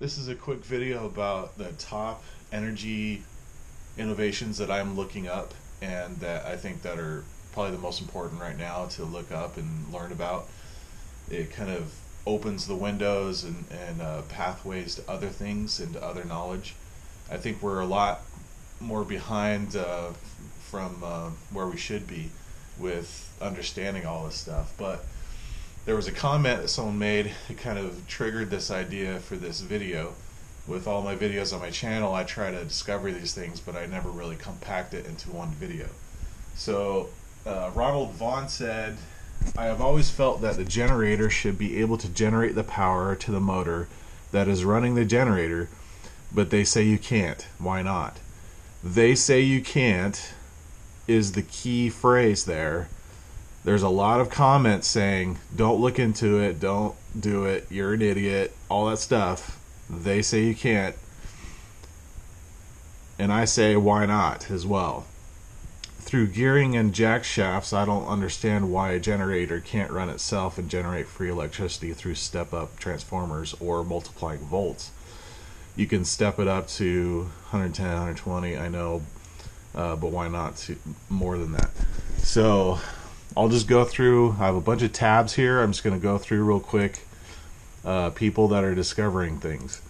This is a quick video about the top energy innovations that I'm looking up and that I think that are probably the most important right now to look up and learn about. It kind of opens the windows and pathways to other things and to other knowledge. I think we're a lot more behind from where we should be with understanding all this stuff, but there was a comment that someone made that kind of triggered this idea for this video. With all my videos on my channel, I try to discover these things, but I never really compact it into one video. So Ronald Vaughn said, "I have always felt that the generator should be able to generate the power to the motor that is running the generator, but they say you can't. Why not?" "They say you can't" is the key phrase there. There's a lot of comments saying, don't look into it, don't do it, you're an idiot, all that stuff. They say you can't. And I say, why not as well? Through gearing and jack shafts, I don't understand why a generator can't run itself and generate free electricity through step-up transformers or multiplying volts. You can step it up to 110, 120, I know, but why not to more than that? So I'll just go through. I have a bunch of tabs here. I'm just going to go through real quick people that are discovering things.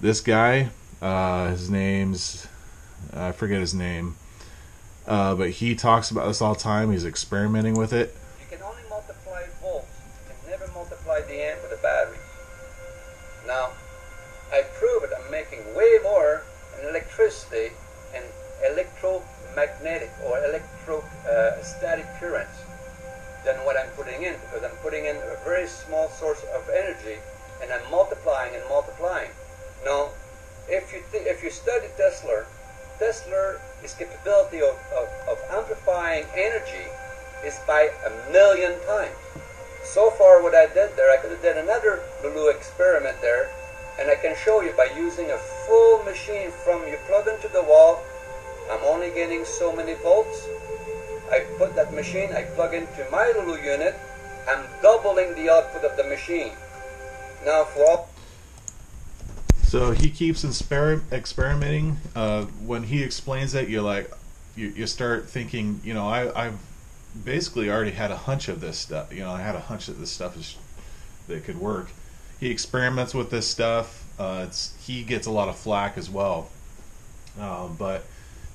This guy, his name's, I forget his name, but he talks about this all the time. He's experimenting with it. You can only multiply volts. You can never multiply the amp with a battery. Now, I prove it. I'm making way more in electricity and electromagnetic or electrostatic currents than what I'm putting in, because I'm putting in a very small source of energy and I'm multiplying and multiplying. Now, if you study Tesla, his capability of amplifying energy is by 1,000,000 times. So far what I did there, I could have done another little experiment there, and I can show you by using a full machine from you plug into the wall. I'm only getting so many volts. I put that machine, I plug into my little unit, I'm doubling the output of the machine. Now for all... So he keeps experimenting. When he explains it, you're like, you start thinking, you know, I've basically already had a hunch of this stuff. You know, I had a hunch that this stuff that could work. He experiments with this stuff. He gets a lot of flack as well. But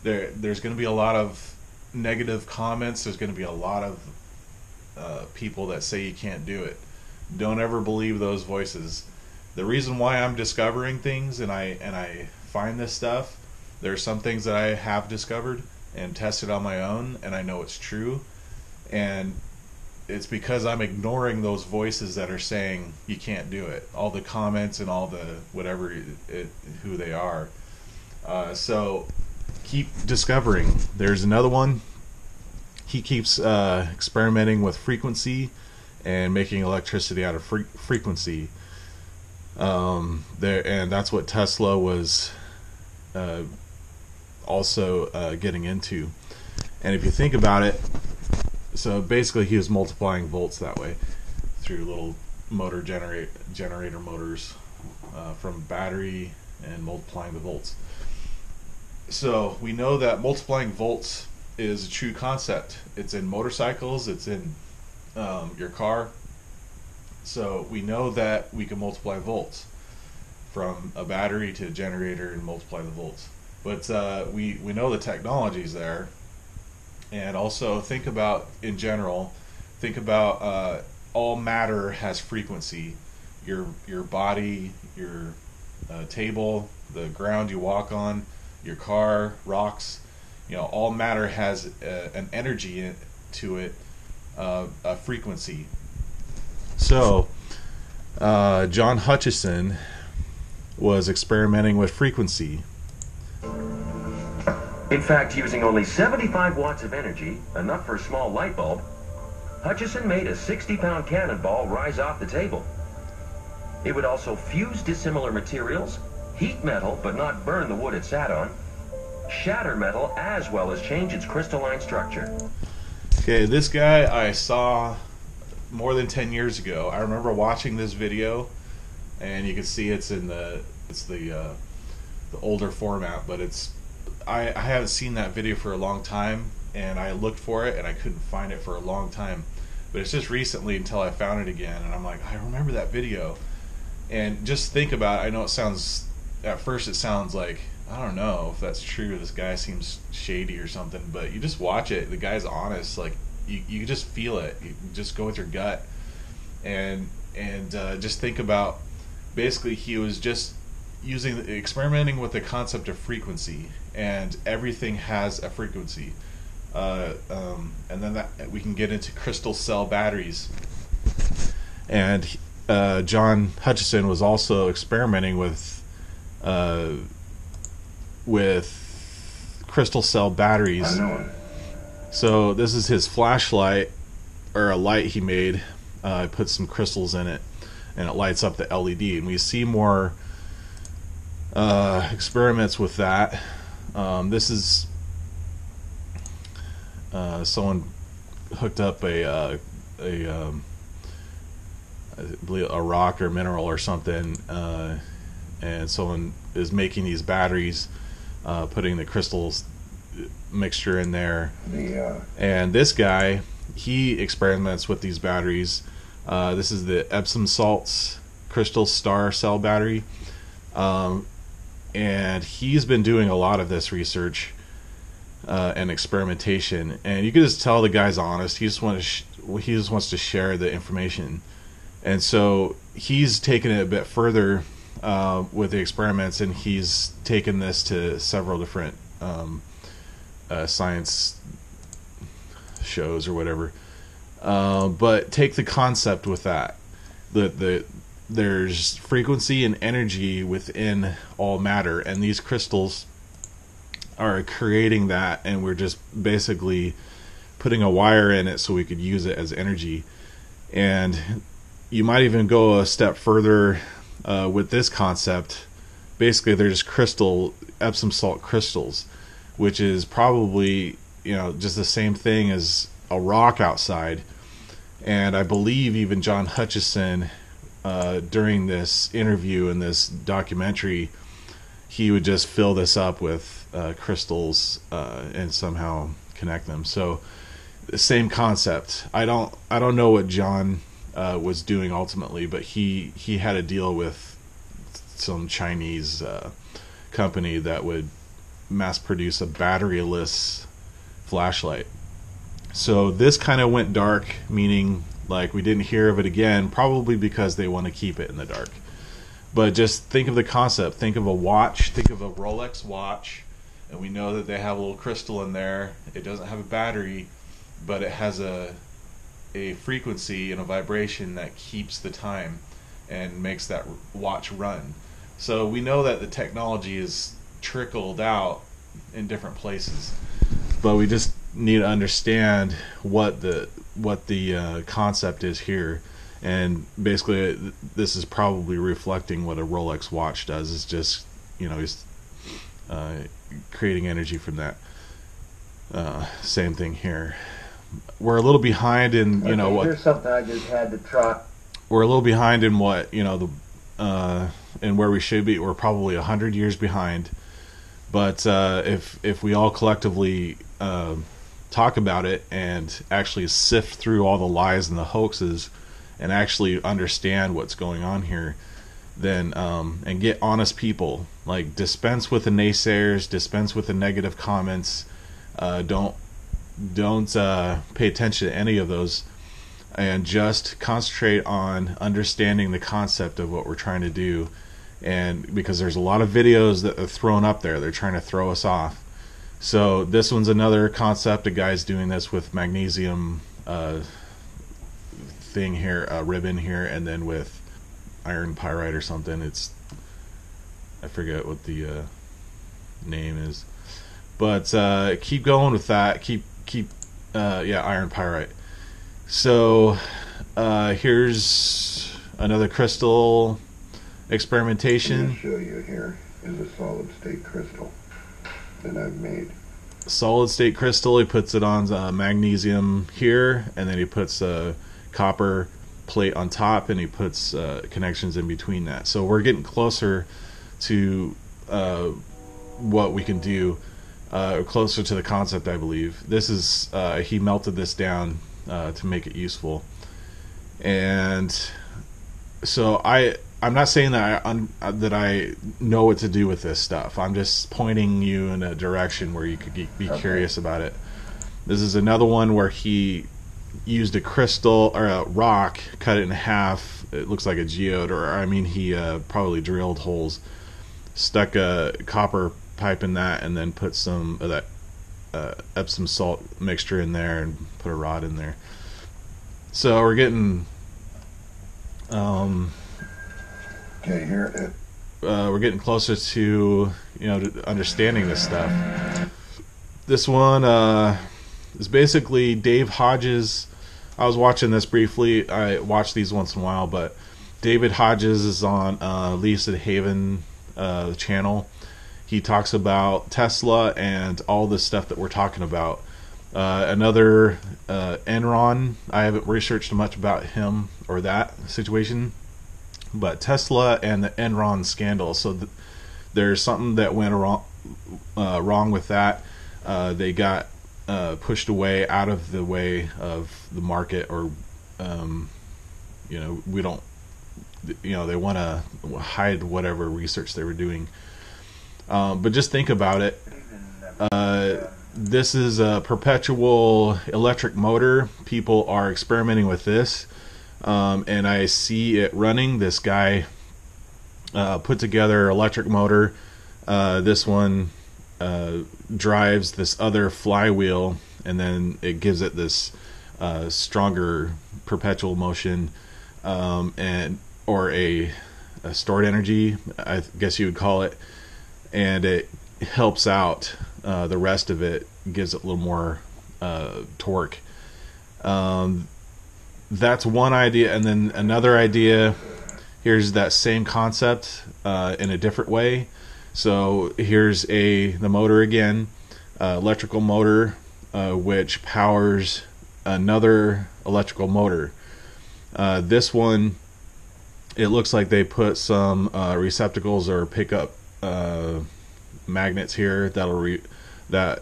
there's going to be a lot of negative comments. There's going to be a lot of people that say you can't do it. Don't ever believe those voices. The reason why I'm discovering things and I find this stuff, there are some things that I have discovered and tested on my own, and I know it's true, and it's because I'm ignoring those voices that are saying you can't do it. All the comments and all the whatever who they are. So keep discovering. There's another one. He keeps experimenting with frequency and making electricity out of frequency. And that's what Tesla was also getting into. And if you think about it, so basically he was multiplying volts that way through little motor generator motors from battery and multiplying the volts. So we know that multiplying volts is a true concept. It's in motorcycles, it's in your car. So we know that we can multiply volts from a battery to a generator and multiply the volts. But we know the technology's there. And also think about, in general, think about all matter has frequency. Your body, your table, the ground you walk on, your car, rocks, you know, all matter has an energy to it, a frequency. So John Hutchison was experimenting with frequency. In fact, using only 75 watts of energy, enough for a small light bulb, Hutchison made a 60-pound cannonball rise off the table. It would also fuse dissimilar materials, heat metal but not burn the wood it sat on, shatter metal, as well as change its crystalline structure. Okay, this guy I saw more than 10 years ago. I remember watching this video, and you can see it's it's the older format, but I haven't seen that video for a long time, and I looked for it and I couldn't find it for a long time. But it's just recently until I found it again, and I'm like, I remember that video. And just think about it. I know at first it sounds like, I don't know if that's true, this guy seems shady or something, but you just watch it, the guy's honest, like you just feel it, you just go with your gut. And just think about, basically he was just experimenting with the concept of frequency, and everything has a frequency. And then that we can get into crystal cell batteries. And John Hutchison was also experimenting with crystal cell batteries. I know it. So this is his flashlight, or a light he made. I put some crystals in it, and it lights up the LED. And we see more experiments with that. This is someone hooked up I believe a rock or mineral or something, and someone is making these batteries, putting the crystals mixture in there. And this guy, he experiments with these batteries. This is the Epsom salts crystal star cell battery, and he's been doing a lot of this research and experimentation, and you can just tell the guy's honest. He just wants to share the information. And so he's taken it a bit further with the experiments, and he's taken this to several different science shows or whatever. But take the concept with that. There's frequency and energy within all matter, and these crystals are creating that, and we're just basically putting a wire in it so we could use it as energy. And you might even go a step further with this concept. Basically, they're just Epsom salt crystals, which is probably, just the same thing as a rock outside. And I believe even John Hutchison, during this interview in this documentary, he would just fill this up with crystals and somehow connect them. So the same concept. I don't know what John was doing ultimately, but he had a deal with some Chinese company that would mass produce a batteryless flashlight. So this kind of went dark, meaning like we didn't hear of it again, probably because they want to keep it in the dark. But just think of the concept. Think of a watch. Think of a Rolex watch, and we know that they have a little crystal in there. It doesn't have a battery, but it has a frequency and a vibration that keeps the time and makes that watch run. So we know that the technology is trickled out in different places, but we just need to understand what the concept is here. And basically this is probably reflecting what a Rolex watch does. It's just, he's creating energy from that. Same thing here. We're a little behind in what. Here's something I just had to try. We're a little behind in what and where we should be. We're probably 100 years behind. But if we all collectively talk about it and actually sift through all the lies and the hoaxes and actually understand what's going on here, then and get honest people, like dispense with the naysayers, dispense with the negative comments, don't pay attention to any of those, and just concentrate on understanding the concept of what we're trying to do. And because there's a lot of videos that are thrown up there, they're trying to throw us off. So this one's another concept. A guy's doing this with magnesium thing here, ribbon here, and then with iron pyrite or something. I forget what the name is, but keep going with that. Keep iron pyrite. So here's another crystal experimentation. I'm going to show you here is a solid state crystal that I've made. Solid state crystal. He puts it on magnesium here, and then he puts a copper plate on top, and he puts connections in between that. So we're getting closer to what we can do, closer to the concept, I believe. This is he melted this down to make it useful, and so I'm not saying that I know what to do with this stuff. I'm just pointing you in a direction where you could be curious about it. This is another one where he used a crystal or a rock, cut it in half. It looks like a geode, or I mean, he probably drilled holes, stuck a copper pipe in that, and then put some of that Epsom salt mixture in there and put a rod in there. So we're getting Okay, here we're getting closer to, you know, to understanding this stuff. This one is basically Dave Hodges. I was watching this briefly. I watch these once in a while, but David Hodges is on Lisa Haven channel. He talks about Tesla and all this stuff that we're talking about. Another Enron. I haven't researched much about him or that situation, but Tesla and the Enron scandal. So there's something that went wrong with that. They got pushed away, out of the way of the market, or you know, we don't, you know, they want to hide whatever research they were doing. But just think about it. This is a perpetual electric motor. People are experimenting with this, and I see it running. This guy put together electric motor. This one drives this other flywheel, and then it gives it this stronger perpetual motion, and or a stored energy, I guess you would call it, and it helps out the rest of it, gives it a little more torque. That's one idea, and then another idea. Here's that same concept in a different way. So here's the motor again, electrical motor, which powers another electrical motor. This one, it looks like they put some receptacles or pickup magnets here that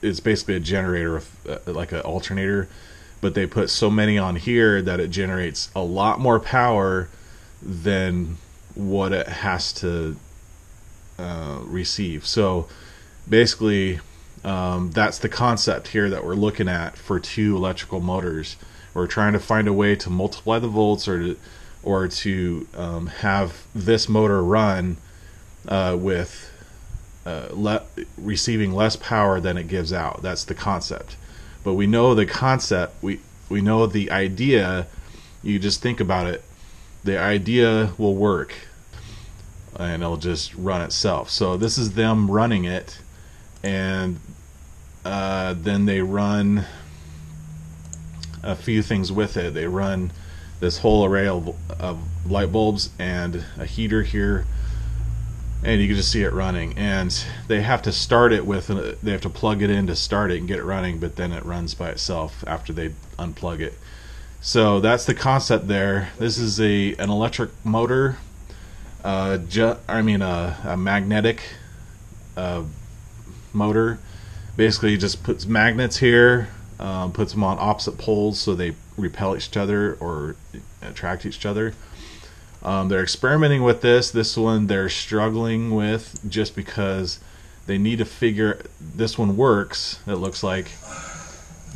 it's basically a generator, like an alternator, but they put so many on here that it generates a lot more power than what it has to receive. So basically, that's the concept here that we're looking at for two electrical motors. We're trying to find a way to multiply the volts, or to have this motor run with receiving less power than it gives out. That's the concept. But we know the concept, we know the idea. You just think about it, the idea will work, and it'll just run itself. So this is them running it, and then they run a few things with it. They run this whole array of light bulbs and a heater here, and you can just see it running. And they have to start it with, they have to plug it in to start it and get it running, but then it runs by itself after they unplug it. So that's the concept there. This is an electric motor, a magnetic motor. Basically just puts magnets here, puts them on opposite poles so they repel each other or attract each other. They're experimenting with this one they're struggling with, just because they need to figure this one works, it looks like.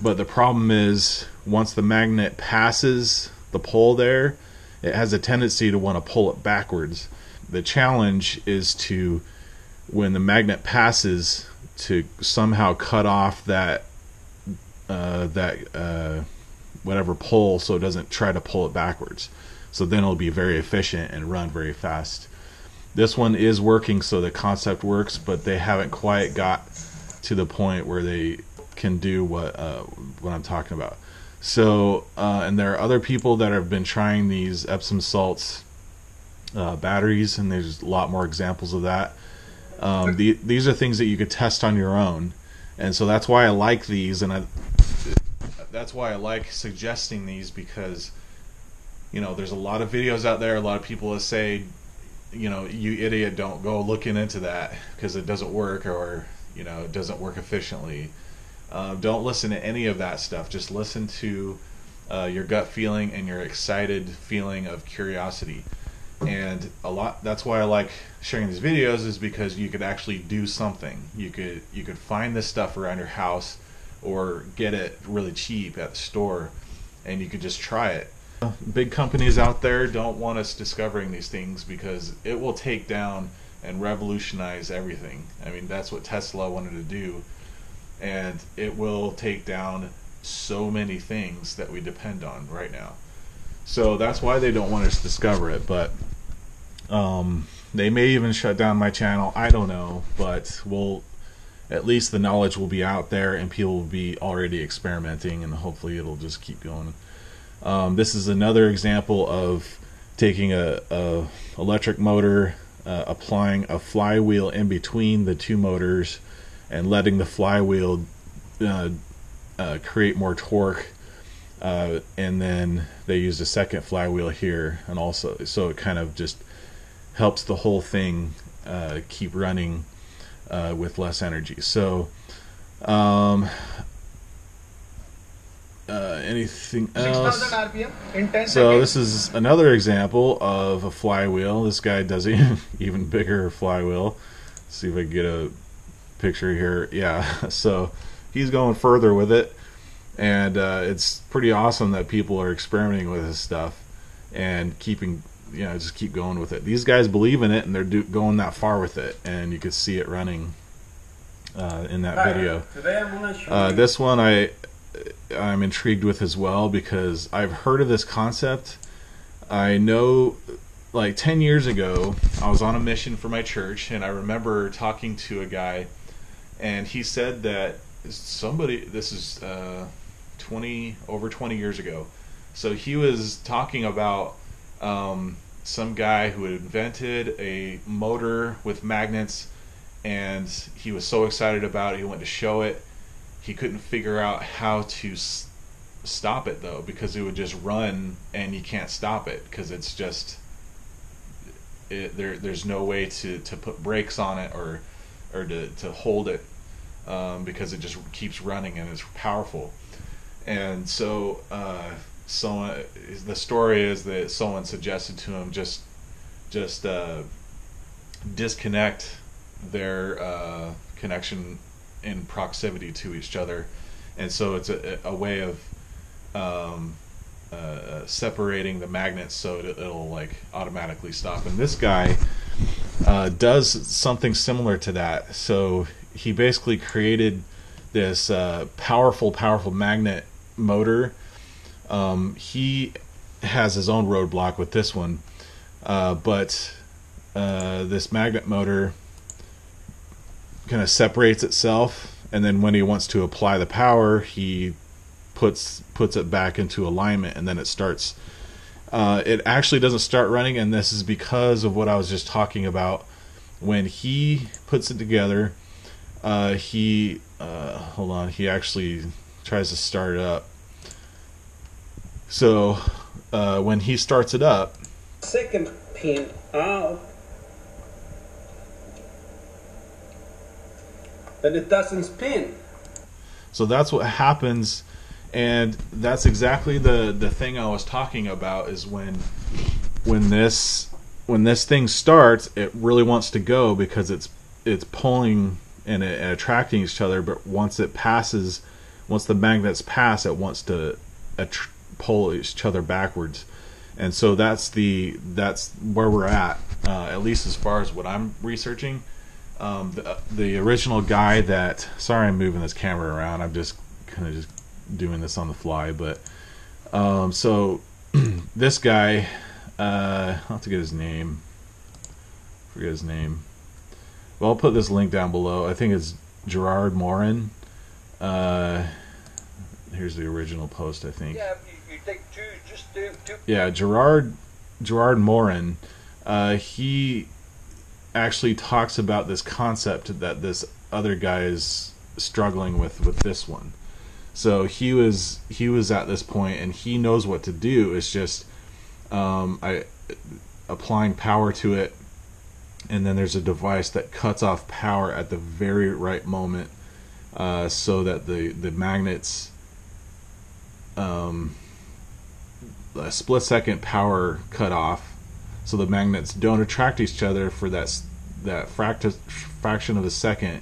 But the problem is, once the magnet passes the pole there, it has a tendency to want to pull it backwards. The challenge is to, when the magnet passes, to somehow cut off that whatever pole, so it doesn't try to pull it backwards. So then it'll be very efficient and run very fast. This one is working, so the concept works, but they haven't quite got to the point where they can do what I'm talking about. So and there are other people that have been trying these Epsom salts batteries, and there's a lot more examples of that. These are things that you could test on your own, and so that's why I like these, and that's why I like suggesting these, because, you know, there's a lot of videos out there, a lot of people that say, you know, you idiot, don't go looking into that because it doesn't work, or you know, it doesn't work efficiently. Don't listen to any of that stuff. Just listen to your gut feeling and your excited feeling of curiosity. And that's why I like sharing these videos, is because you could actually do something. You could find this stuff around your house or get it really cheap at the store, and you could just try it. Big companies out there don't want us discovering these things because it will take down and revolutionize everything. I mean, that's what Tesla wanted to do, and it will take down so many things that we depend on right now. So that's why they don't want us to discover it. But they may even shut down my channel. I don't know, but at least the knowledge will be out there and people will be already experimenting, and hopefully it'll just keep going. This is another example of taking a electric motor, applying a flywheel in between the two motors, and letting the flywheel create more torque. And then they used a second flywheel here, and also so it kind of just helps the whole thing keep running with less energy. So anything else? 6,000 RPM in 10 So seconds. this is another example of a flywheel. This guy does an even bigger flywheel. Let's see if I can get a picture here. Yeah, so he's going further with it, and it's pretty awesome that people are experimenting with this stuff and keeping, you know, just keep going with it. These guys believe in it, and they're going that far with it, and you could see it running in that video. Today I'm gonna show you. This one I'm intrigued with as well, because I've heard of this concept. I know, like 10 years ago, I was on a mission for my church, and I remember talking to a guy, and he said that this is over 20 years ago. So he was talking about some guy who had invented a motor with magnets, and he was so excited about it, he went to show it. He couldn't figure out how to stop it, though, because it would just run and you can't stop it, because it's just there's no way to put brakes on it or to hold it, because it just keeps running and it's powerful. And so the story is that someone suggested to him just disconnect their connection in proximity to each other, and so it's a way of separating the magnets so it'll like automatically stop. And this guy does something similar to that. So he basically created this powerful magnet motor. He has his own roadblock with this one, but this magnet motor kind of separates itself, and then when he wants to apply the power, he puts it back into alignment, and then it starts. It actually doesn't start running, and this is because of what I was just talking about. When he puts it together, he actually tries to start it up. So when he starts it up, Second pin out, then it doesn't spin. so that's what happens, and that's exactly the thing I was talking about. Is when this thing starts, it really wants to go because it's pulling and attracting each other. But once the magnets pass, it wants to pull each other backwards. And so that's where we're at least as far as what I'm researching. The original guy that, sorry I'm moving this camera around, I'm just kind of just doing this on the fly, but so this guy, I'll have to get his name, forget his name, well, I'll put this link down below. I think it's Gerard Morin. Here's the original post, I think. Yeah, you take two, just do two. Yeah, Gerard Morin, he actually talks about this concept that this other guy is struggling with this one. So he was at this point, and he knows what to do. It's just applying power to it and then there's a device that cuts off power at the very right moment, so that the magnets, a split-second power cut off, so the magnets don't attract each other for that fraction of a second,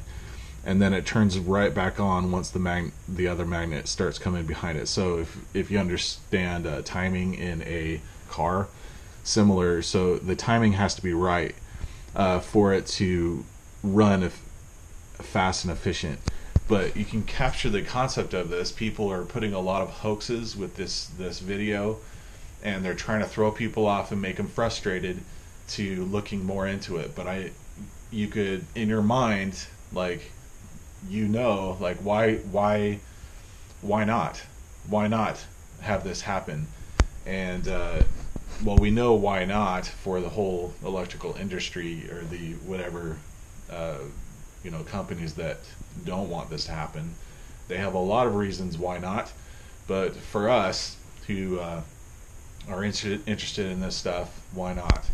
and then it turns right back on once the other magnet starts coming behind it. So if you understand timing in a car, similar. So the timing has to be right for it to run fast and efficient. But you can capture the concept of this. People are putting a lot of hoaxes with this video, and they're trying to throw people off and make them frustrated to looking more into it. But you could, in your mind, like, like, why not have this happen? And well, we know why not for the whole electrical industry, or the whatever companies that don't want this to happen. They have a lot of reasons why not, but for us who are interested in this stuff, why not?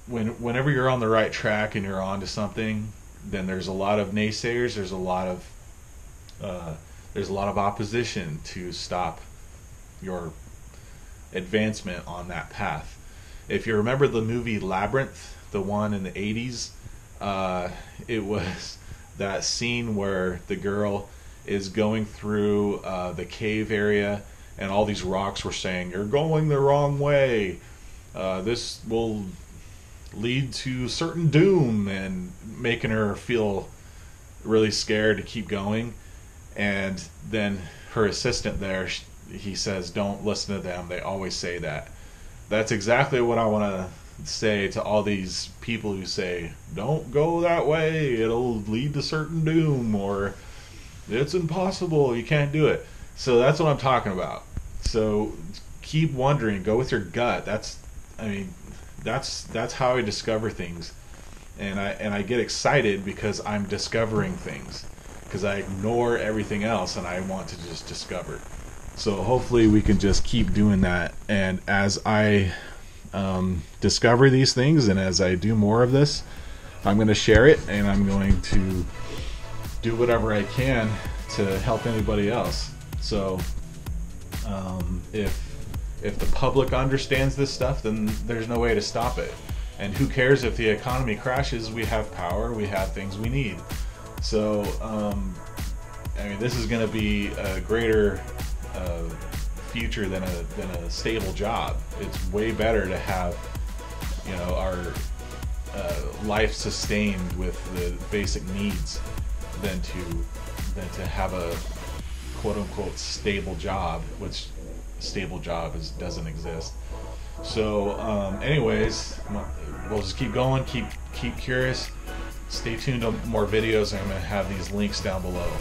Whenever you're on the right track and you're on to something, then there's a lot of naysayers. There's a lot of opposition to stop your advancement on that path. If you remember the movie Labyrinth, the one in the 80s, it was that scene where the girl is going through the cave area, and all these rocks were saying, "You're going the wrong way. This will lead to certain doom," and making her feel really scared to keep going. And then her assistant there, he says, "Don't listen to them. They always say that." That's exactly what I want to say to all these people who say, "Don't go that way. It'll lead to certain doom," or "It's impossible. You can't do it." So that's what I'm talking about. So keep wondering. Go with your gut. That's how I discover things, and I get excited because I'm discovering things, because I ignore everything else and I want to just discover. So hopefully we can just keep doing that, and as I discover these things, and as I do more of this, I'm going to share it, and I'm going to do whatever I can to help anybody else. So if the public understands this stuff, then there's no way to stop it. And who cares if the economy crashes? We have power, we have things we need. So this is going to be a greater future than a stable job. It's way better to have our life sustained with the basic needs than to have a quote-unquote stable job, which stable job doesn't exist. So anyways, we'll just keep going, keep curious. Stay tuned to more videos. I'm going to have these links down below.